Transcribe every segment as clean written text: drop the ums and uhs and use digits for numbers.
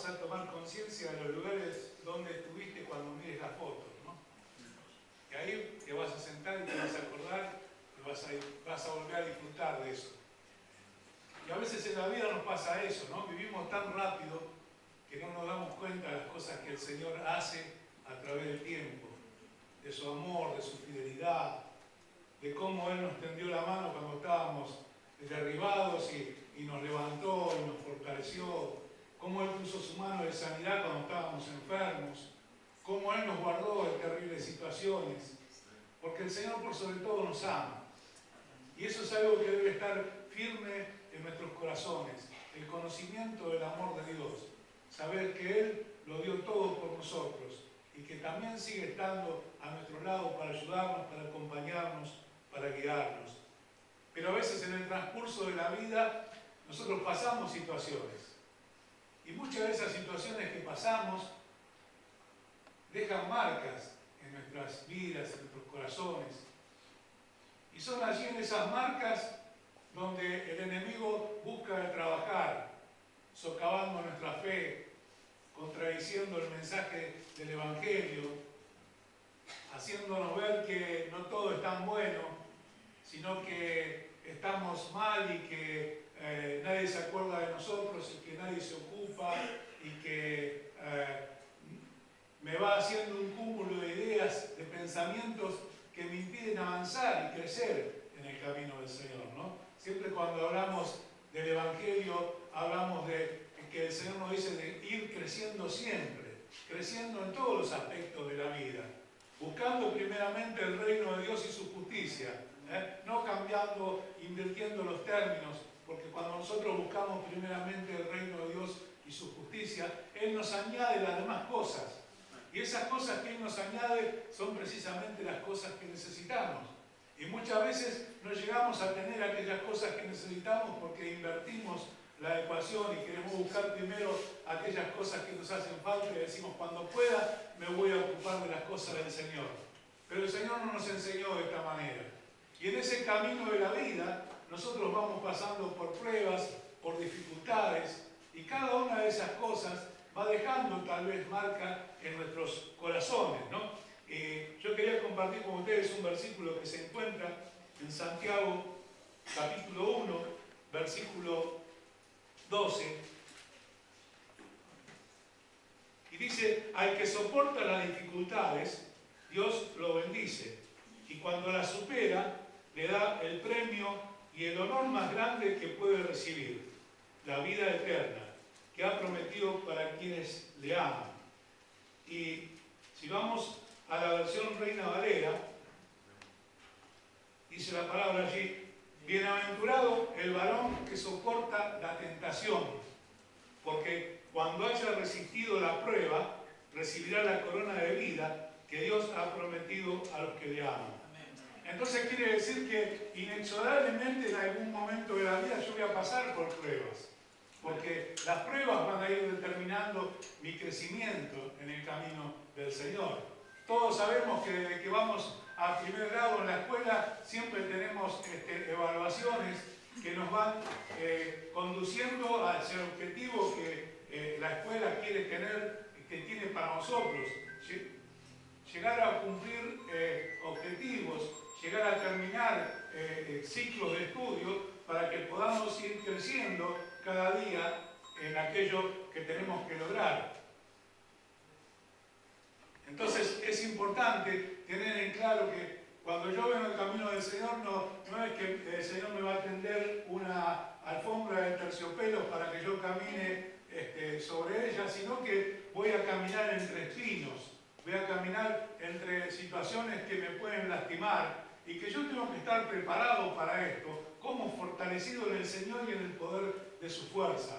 vas a tomar conciencia de los lugares donde estuviste cuando mires las fotos, ¿no? Y ahí te vas a sentar y te vas a acordar y vas a volver a disfrutar de eso. Y a veces en la vida nos pasa eso, ¿no? Vivimos tan rápido que no nos damos cuenta de las cosas que el Señor hace a través del tiempo, de su amor, de su fidelidad, de cómo Él nos tendió la mano cuando estábamos derribados y nos levantó y nos fortaleció, cómo Él puso su mano de sanidad cuando estábamos enfermos, cómo Él nos guardó de terribles situaciones, porque el Señor por sobre todo nos ama. Y eso es algo que debe estar firme en nuestros corazones, el conocimiento del amor de Dios, saber que Él lo dio todo por nosotros y que también sigue estando a nuestro lado para ayudarnos, para acompañarnos, para guiarnos. Pero a veces en el transcurso de la vida nosotros pasamos situaciones y muchas de esas situaciones que pasamos dejan marcas en nuestras vidas, en nuestros corazones. Y son allí en esas marcas donde el enemigo busca trabajar, socavando nuestra fe, contradiciendo el mensaje del Evangelio, haciéndonos ver que no todo es tan bueno, sino que estamos mal y que nadie se acuerda de nosotros y que nadie se ocupa y que me va haciendo un cúmulo de ideas, de pensamientos que me impiden avanzar y crecer en el camino del Señor, ¿no? Siempre cuando hablamos del Evangelio, hablamos de que el Señor nos dice de ir creciendo siempre, creciendo en todos los aspectos de la vida, buscando primeramente el reino de Dios y su justicia, no cambiando, invirtiendo los términos, porque cuando nosotros buscamos primeramente el reino de Dios y su justicia, Él nos añade las demás cosas. Y esas cosas que Él nos añade son precisamente las cosas que necesitamos. Y muchas veces no llegamos a tener aquellas cosas que necesitamos porque invertimos la ecuación y queremos buscar primero aquellas cosas que nos hacen falta y decimos, cuando pueda me voy a ocupar de las cosas del Señor. Pero el Señor no nos enseñó de esta manera. Y en ese camino de la vida nosotros vamos pasando por pruebas, por dificultades, y cada una de esas cosas va dejando tal vez marca en nuestros corazones, ¿no? Yo quería compartir con ustedes un versículo que se encuentra en Santiago, capítulo 1, versículo 12. Y dice, al que soporta las dificultades, Dios lo bendice. Y cuando las supera, le da el premio y el honor más grande que puede recibir, la vida eterna, que ha prometido para quienes le aman. Y si vamos a la versión Reina Valera, dice la palabra allí, bienaventurado el varón que soporta la tentación, porque cuando haya resistido la prueba, recibirá la corona de vida que Dios ha prometido a los que le aman. Entonces quiere decir que inexorablemente en algún momento de la vida yo voy a pasar por pruebas, porque las pruebas van a ir determinando mi crecimiento en el camino del Señor. Todos sabemos que desde que vamos a primer grado en la escuela siempre tenemos evaluaciones que nos van conduciendo a ese objetivo que la escuela quiere tener, que tiene para nosotros. ¿Sí? Llegar a cumplir objetivos, llegar a terminar ciclos de estudio para que podamos ir creciendo cada día en aquello que tenemos que lograr. Entonces es importante tener en claro que cuando yo vengo el camino del Señor, no es que el Señor me va a tender una alfombra de terciopelos para que yo camine sobre ella, sino que voy a caminar entre espinos, voy a caminar entre situaciones que me pueden lastimar y que yo tengo que estar preparado para esto, como fortalecido en el Señor y en el poder de su fuerza.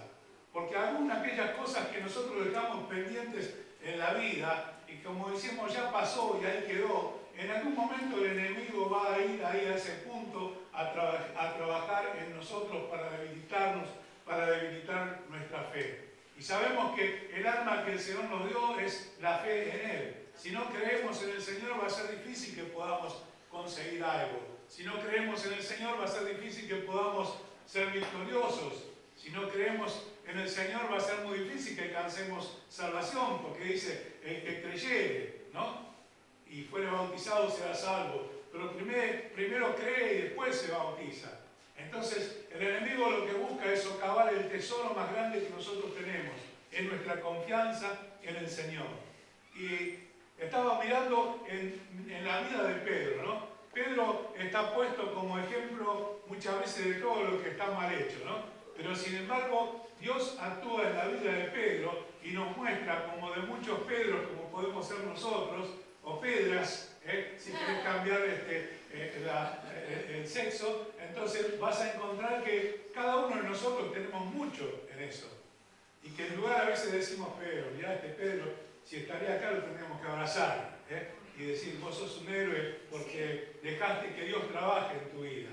Porque aún aquellas cosas que nosotros dejamos pendientes en la vida, y como decimos ya pasó y ahí quedó, en algún momento el enemigo va a ir ahí a ese punto a trabajar en nosotros para debilitarnos, para debilitar nuestra fe. Y sabemos que el arma que el Señor nos dio es la fe en Él. Si no creemos en el Señor va a ser difícil que podamos conseguir algo. Si no creemos en el Señor va a ser difícil que podamos ser victoriosos. Si no creemos en el Señor va a ser muy difícil dice que alcancemos salvación, porque dice, el que creyere, ¿no? Y fuere bautizado será salvo. Pero primero cree y después se bautiza. Entonces, el enemigo lo que busca es socavar el tesoro más grande que nosotros tenemos, es nuestra confianza en el Señor. Y estaba mirando en la vida de Pedro, ¿no? Pedro está puesto como ejemplo muchas veces de todo lo que está mal hecho, ¿no? Pero sin embargo, Dios actúa en la vida de Pedro y nos muestra como de muchos Pedros, como podemos ser nosotros, o Pedras, si querés cambiar el sexo, entonces vas a encontrar que cada uno de nosotros tenemos mucho en eso. Y que en lugar a veces decimos, Pedro, mirá este Pedro, si estaría acá lo tendríamos que abrazar, y decir, vos sos un héroe porque dejaste que Dios trabaje en tu vida.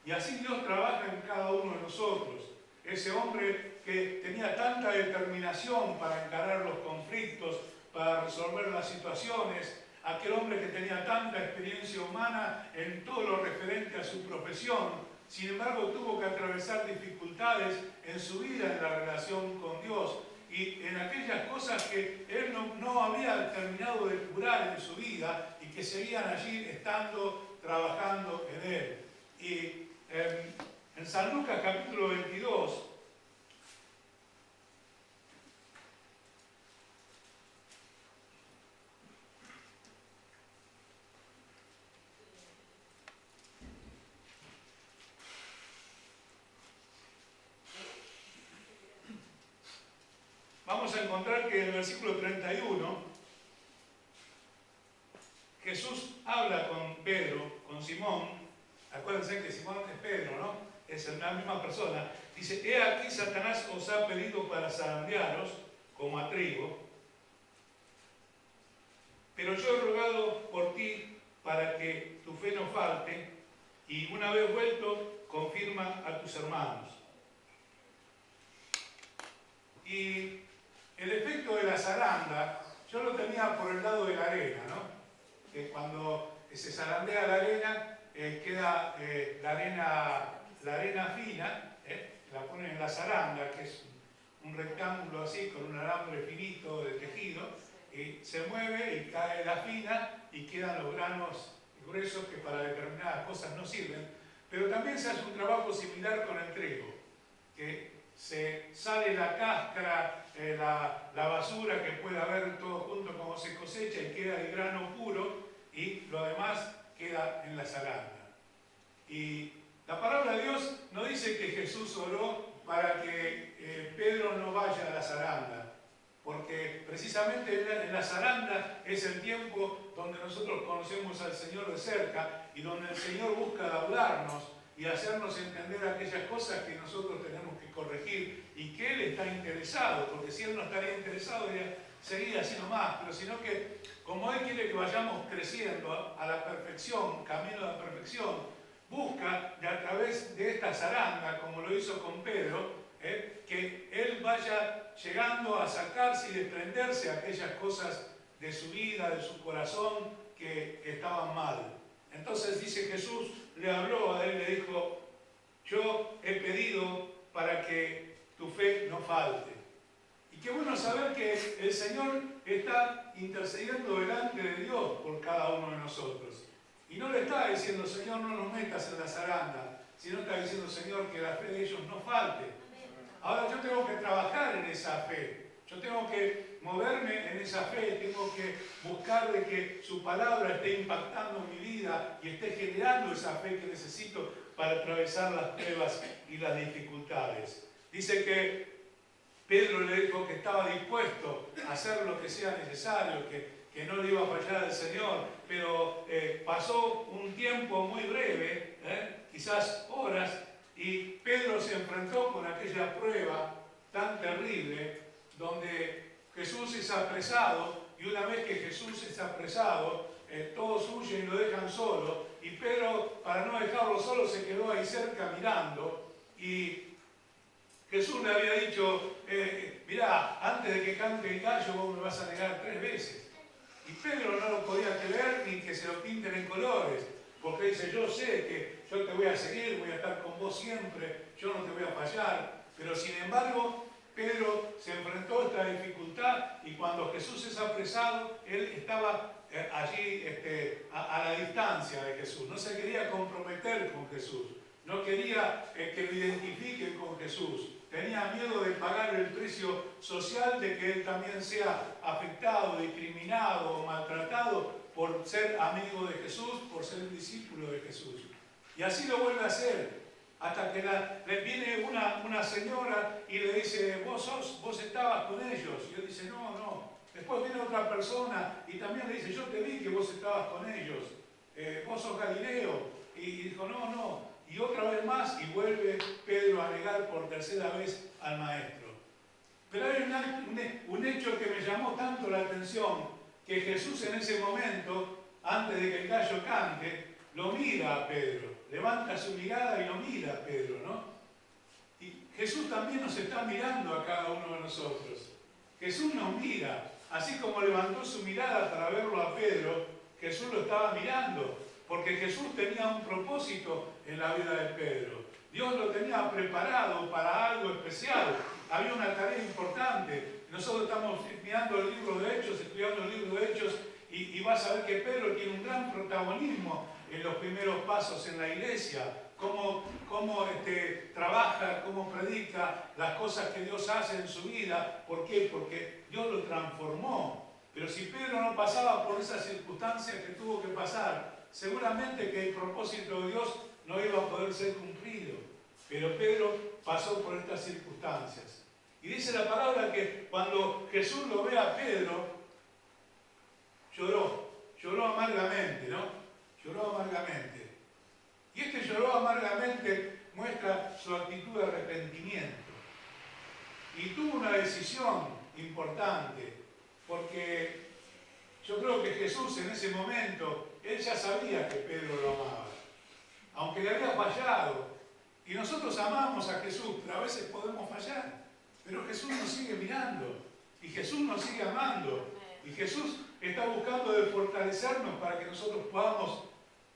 Y así Dios trabaja en cada uno de nosotros. Ese hombre que tenía tanta determinación para encarar los conflictos, para resolver las situaciones, aquel hombre que tenía tanta experiencia humana en todo lo referente a su profesión, sin embargo tuvo que atravesar dificultades en su vida, en la relación con Dios y en aquellas cosas que él no había terminado de curar en su vida y que seguían allí estando, trabajando en él. Y en San Lucas capítulo 22, vamos a encontrar que en el versículo 31, Jesús habla con Pedro, con Simón. Acuérdense que Simón es Pedro, ¿no? Es la misma persona. Dice, he aquí Satanás os ha pedido para zarandearos como a trigo, pero yo he rogado por ti para que tu fe no falte, y una vez vuelto, confirma a tus hermanos. Y el efecto de la zaranda, yo lo tenía por el lado de la arena, ¿no? Que cuando se zarandea la arena, queda la arena fina, la ponen en la zaranda, que es un rectángulo así, con un alambre finito de tejido, y se mueve y cae la fina y quedan los granos gruesos que para determinadas cosas no sirven. Pero también se hace un trabajo similar con el trigo, que se sale la cáscara, la basura que puede haber todo junto como se cosecha y queda el grano puro y lo demás queda en la zaranda. Y la palabra de Dios no dice que Jesús oró para que Pedro no vaya a la zaranda, porque precisamente en la zaranda es el tiempo donde nosotros conocemos al Señor de cerca y donde el Señor busca hablarnos y hacernos entender aquellas cosas que nosotros tenemos que corregir y que Él está interesado, porque si Él no estaría interesado sería así nomás, pero sino que como Él quiere que vayamos creciendo a la perfección, camino a la perfección, busca de a través de esta zaranda, como lo hizo con Pedro, que Él vaya llegando a sacarse y desprenderse aquellas cosas de su vida, de su corazón que estaban mal. Entonces dice Jesús, le habló a él, le dijo, yo he pedido para que tu fe no falte. Y qué bueno saber que el Señor está intercediendo delante de Dios por cada uno de nosotros. Y no le está diciendo, Señor, no nos metas en la zaranda, sino está diciendo, Señor, que la fe de ellos no falte. Ahora yo tengo que trabajar en esa fe. Yo tengo que moverme en esa fe, tengo que buscar de que su palabra esté impactando mi vida y esté generando esa fe que necesito para atravesar las pruebas y las dificultades. Dice que Pedro le dijo que estaba dispuesto a hacer lo que sea necesario, que no le iba a fallar al Señor, pero pasó un tiempo muy breve, quizás horas, y Pedro se enfrentó con aquella prueba tan terrible donde Jesús es apresado, y una vez que Jesús es apresado, todos huyen y lo dejan solo, y Pedro, para no dejarlo solo, se quedó ahí cerca mirando, y Jesús le había dicho, mirá, antes de que cante el gallo vos me vas a negar 3 veces. Y Pedro no lo podía creer ni que se lo pinten en colores, porque dice, yo sé que yo te voy a seguir, voy a estar con vos siempre, yo no te voy a fallar, pero sin embargo, Pedro se enfrentó a esta cuando Jesús es apresado, él estaba allí a la distancia de Jesús. No se quería comprometer con Jesús. No quería que lo identifiquen con Jesús. Tenía miedo de pagar el precio social de que él también sea afectado, discriminado o maltratado por ser amigo de Jesús, por ser discípulo de Jesús. Y así lo vuelve a hacer. Hasta que le viene una señora y le dice, vos estabas con ellos. Y él dice, no. Después viene otra persona y también le dice, yo te vi que vos estabas con ellos. Vos sos Galileo. Y dijo, no. Y otra vez más, y vuelve Pedro a negar por tercera vez al maestro. Pero hay un hecho que me llamó tanto la atención, que Jesús en ese momento, antes de que el gallo cante, lo mira a Pedro, levanta su mirada y lo mira a Pedro, ¿no? Y Jesús también nos está mirando a cada uno de nosotros. Jesús nos mira, así como levantó su mirada para verlo a Pedro, Jesús lo estaba mirando. Porque Jesús tenía un propósito en la vida de Pedro. Dios lo tenía preparado para algo especial. Había una tarea importante. Nosotros estamos mirando el libro de Hechos, estudiando el libro de Hechos, y vas a ver que Pedro tiene un gran protagonismo en los primeros pasos en la iglesia. Cómo trabaja, cómo predica, las cosas que Dios hace en su vida. ¿Por qué? Porque Dios lo transformó. Pero si Pedro no pasaba por esas circunstancias que tuvo que pasar, seguramente que el propósito de Dios no iba a poder ser cumplido. Pero Pedro pasó por estas circunstancias. Y dice la palabra que cuando Jesús lo ve a Pedro, lloró amargamente, ¿no? Lloró amargamente. Y este lloró amargamente muestra su actitud de arrepentimiento. Y tuvo una decisión importante, porque yo creo que Jesús en ese momento, él ya sabía que Pedro lo amaba, aunque le había fallado. Y nosotros amamos a Jesús, pero a veces podemos fallar. Pero Jesús nos sigue mirando, y Jesús nos sigue amando, y Jesús está buscando de fortalecernos para que nosotros podamos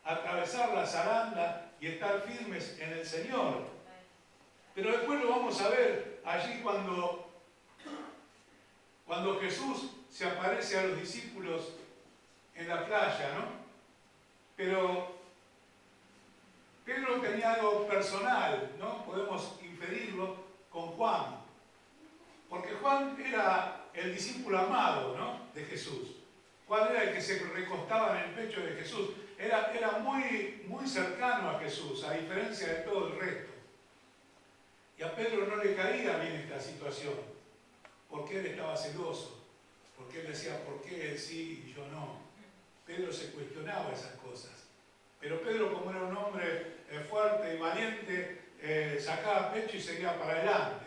atravesar la zaranda y estar firmes en el Señor. Pero después lo vamos a ver allí cuando Jesús se aparece a los discípulos en la playa, ¿no? Pero Pedro tenía algo personal, ¿no? Podemos inferirlo con Juan. Porque Juan era el discípulo amado, ¿no? De Jesús. Juan era el que se recostaba en el pecho de Jesús. Era muy cercano a Jesús, a diferencia de todo el resto. Y a Pedro no le caía bien esta situación, porque él estaba celoso. Porque él decía, ¿por qué él sí y yo no? Pedro se cuestionaba esas cosas. Pero Pedro, como era un hombre fuerte y valiente, sacaba pecho y seguía para adelante.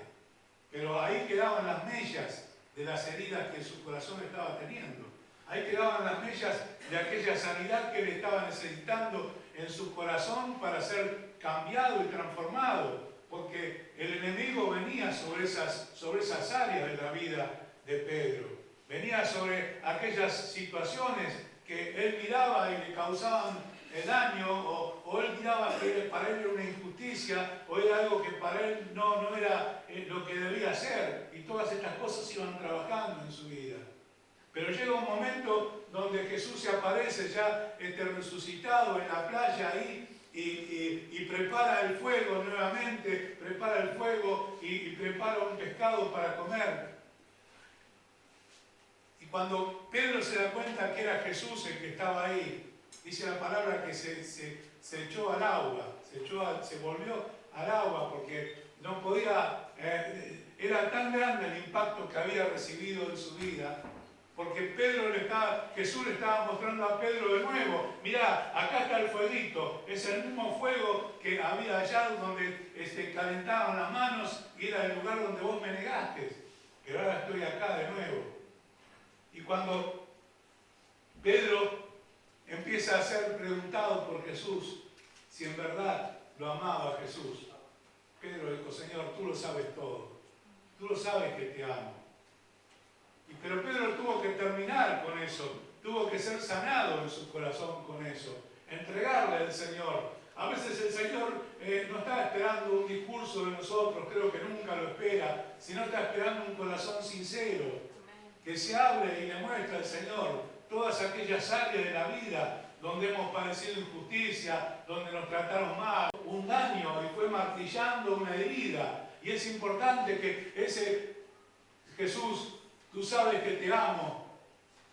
Pero ahí quedaban las mellas de las heridas que su corazón estaba teniendo. Ahí quedaban las mellas de aquella sanidad que él estaba necesitando en su corazón para ser cambiado y transformado. Porque el enemigo venía sobre esas áreas de la vida de Pedro. Venía sobre aquellas situaciones que él miraba y le causaban daño, o él miraba que para él era una injusticia, o era algo que para él no era lo que debía hacer. Y todas estas cosas iban trabajando en su vida. Pero llega un momento donde Jesús se aparece ya resucitado en la playa ahí, y prepara el fuego nuevamente, prepara el fuego y prepara un pescado para comer. Y cuando Pedro se da cuenta que era Jesús el que estaba ahí, dice la palabra que se echó al agua, se volvió al agua porque no podía, era tan grande el impacto que había recibido en su vida. Porque Jesús le estaba mostrando a Pedro de nuevo, mirá, acá está el fueguito, es el mismo fuego que había allá donde calentaban las manos y era el lugar donde vos me negaste, pero ahora estoy acá de nuevo. Y cuando Pedro empieza a ser preguntado por Jesús si en verdad lo amaba a Jesús, Pedro dijo, Señor, tú lo sabes todo, tú lo sabes que te amo. Pero Pedro tuvo que terminar con eso, tuvo que ser sanado en su corazón con eso, entregarle al Señor. A veces el Señor no está esperando un discurso de nosotros, creo que nunca lo espera, sino está esperando un corazón sincero, que se hable y le muestre al Señor todas aquellas áreas de la vida donde hemos padecido injusticia, donde nos trataron mal, un daño y fue martillando una herida. Y es importante que ese Jesús, tú sabes que te amo,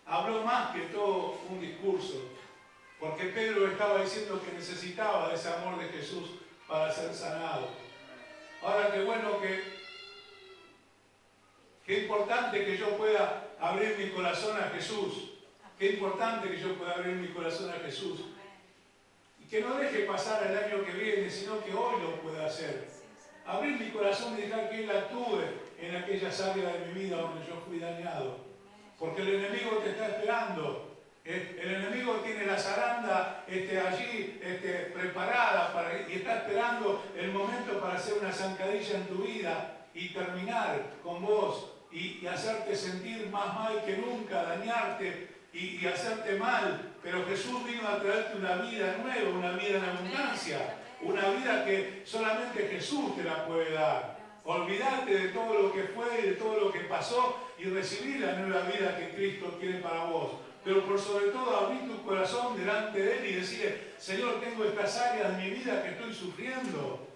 habló más que todo un discurso, porque Pedro estaba diciendo que necesitaba de ese amor de Jesús para ser sanado. Ahora qué bueno qué importante que yo pueda abrir mi corazón a Jesús. Qué importante que yo pueda abrir mi corazón a Jesús. Y que no deje pasar el año que viene, sino que hoy lo pueda hacer. Abrir mi corazón y dejar que Él actúe en aquellas áreas de mi vida donde yo fui dañado. Porque el enemigo te está esperando. El enemigo tiene la zaranda allí preparada y está esperando el momento para hacer una zancadilla en tu vida y terminar con vos y hacerte sentir más mal que nunca, dañarte y hacerte mal. Pero Jesús vino a traerte una vida nueva, una vida en abundancia, una vida que solamente Jesús te la puede dar. Olvídate de todo lo que fue y de todo lo que pasó y recibir la nueva vida que Cristo quiere para vos. Pero por sobre todo abrir tu corazón delante de Él y decirle: Señor, tengo estas áreas de mi vida que estoy sufriendo.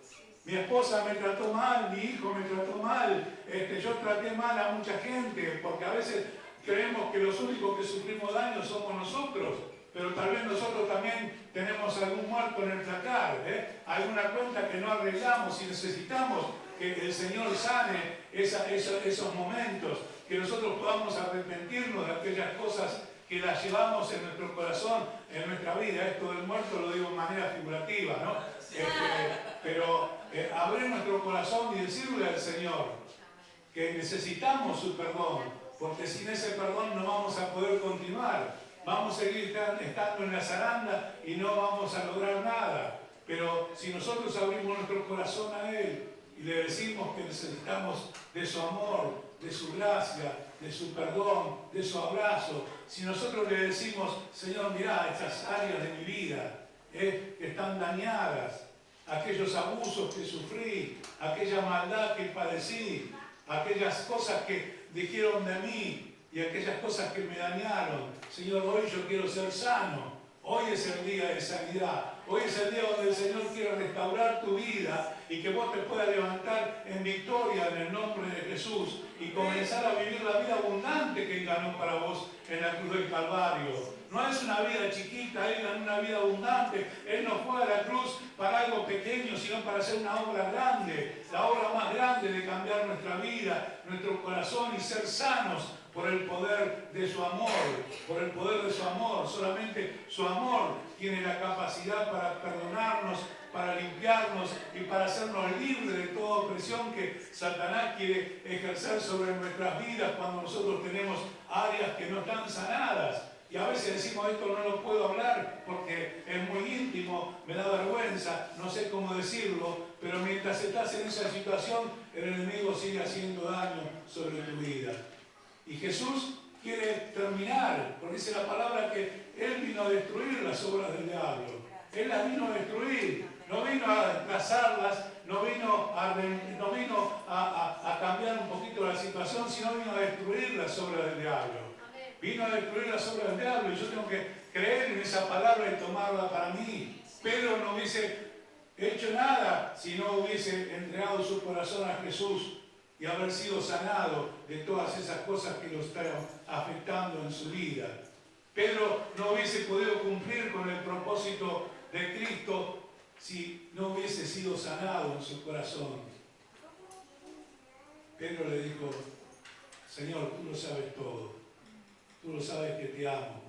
Mi esposa me trató mal, mi hijo me trató mal, yo traté mal a mucha gente, porque a veces creemos que los únicos que sufrimos daño somos nosotros, pero tal vez nosotros también tenemos algún muerto en el placar, alguna cuenta que no arreglamos y necesitamos que el Señor sane esos momentos, que nosotros podamos arrepentirnos de aquellas cosas que las llevamos en nuestro corazón, en nuestra vida. Esto del muerto lo digo de manera figurativa, ¿no? Pero abrir nuestro corazón y decirle al Señor que necesitamos su perdón, porque sin ese perdón no vamos a poder continuar. Vamos a seguir estando en la zaranda y no vamos a lograr nada. Pero si nosotros abrimos nuestro corazón a Él y le decimos que necesitamos de su amor, de su gracia, de su perdón, de su abrazo, si nosotros le decimos: Señor, mirá estas áreas de mi vida que están dañadas, aquellos abusos que sufrí, aquella maldad que padecí, aquellas cosas que dijeron de mí y aquellas cosas que me dañaron, Señor, hoy yo quiero ser sano. Hoy es el día de sanidad. Hoy es el día donde el Señor quiere restaurar tu vida y que vos te puedas levantar en victoria en el nombre de Jesús y comenzar a vivir la vida abundante que Él ganó para vos en la cruz del Calvario. No es una vida chiquita, Él ganó una vida abundante. Él no fue a la cruz para algo pequeño, sino para hacer una obra grande, la obra más grande de cambiar nuestra vida, nuestro corazón y ser sanos por el poder de su amor, por el poder de su amor. Solamente su amor tiene la capacidad para perdonarnos, para limpiarnos y para hacernos libres de toda opresión que Satanás quiere ejercer sobre nuestras vidas cuando nosotros tenemos áreas que no están sanadas. Y a veces decimos: esto no lo puedo hablar porque es muy íntimo, me da vergüenza, no sé cómo decirlo, pero mientras estás en esa situación, el enemigo sigue haciendo daño sobre tu vida. Y Jesús quiere terminar, porque dice la palabra que Él vino a destruir las obras del diablo. Él las vino a destruir, no vino a desplazarlas, no vino a cambiar un poquito la situación, sino vino a destruir las obras del diablo. Vino a destruir las obras del diablo y yo tengo que creer en esa palabra y tomarla para mí. Pedro no hubiese hecho nada si no hubiese entregado su corazón a Jesús y haber sido sanado de todas esas cosas que lo estaban afectando en su vida. Pedro no hubiese podido cumplir con el propósito de Cristo si no hubiese sido sanado en su corazón. Pedro le dijo: Señor, tú lo sabes todo, tú lo sabes que te amo.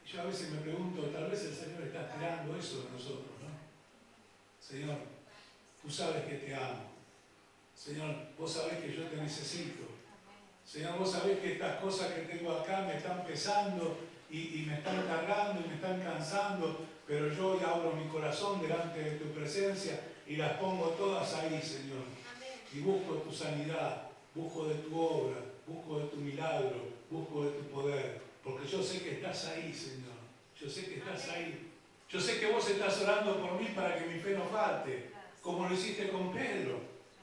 Y yo a veces me pregunto, tal vez el Señor está esperando eso de nosotros, ¿no? Señor, tú sabes que te amo. Señor, vos sabés que yo te necesito. Señor, vos sabés que estas cosas que tengo acá me están pesando y me están cargando y me están cansando, pero yo hoy abro mi corazón delante de tu presencia y las pongo todas ahí, Señor. Y busco tu sanidad, busco de tu obra, busco de tu milagro, busco de tu poder, porque yo sé que estás ahí, Señor. Yo sé que estás ahí. Yo sé que vos estás orando por mí para que mi fe no falte, como lo hiciste con Pedro.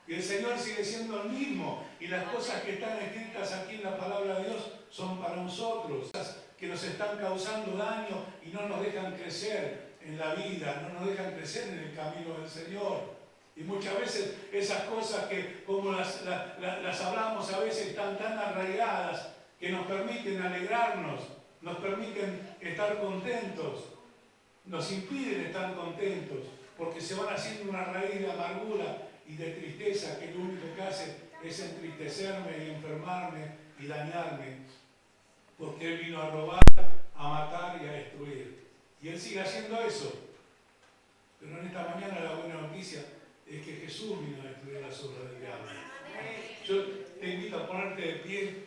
Y Y el Señor sigue siendo el mismo. Y las cosas que están escritas aquí en la palabra de Dios son para nosotros. Cosas que nos están causando daño y no nos dejan crecer en la vida, no nos dejan crecer en el camino del Señor. Y muchas veces esas cosas que como las hablamos a veces están tan arraigadas que nos permiten alegrarnos, nos permiten estar contentos, nos impiden estar contentos, porque se van haciendo una raíz de amargura y de tristeza que lo único que hace es entristecerme y enfermarme y dañarme, porque Él vino a robar, a matar y a destruir. Y Él sigue haciendo eso. Pero en esta mañana la buena noticia es que Jesús vino a destruir las obras del diablo. Yo te invito a ponerte de pie.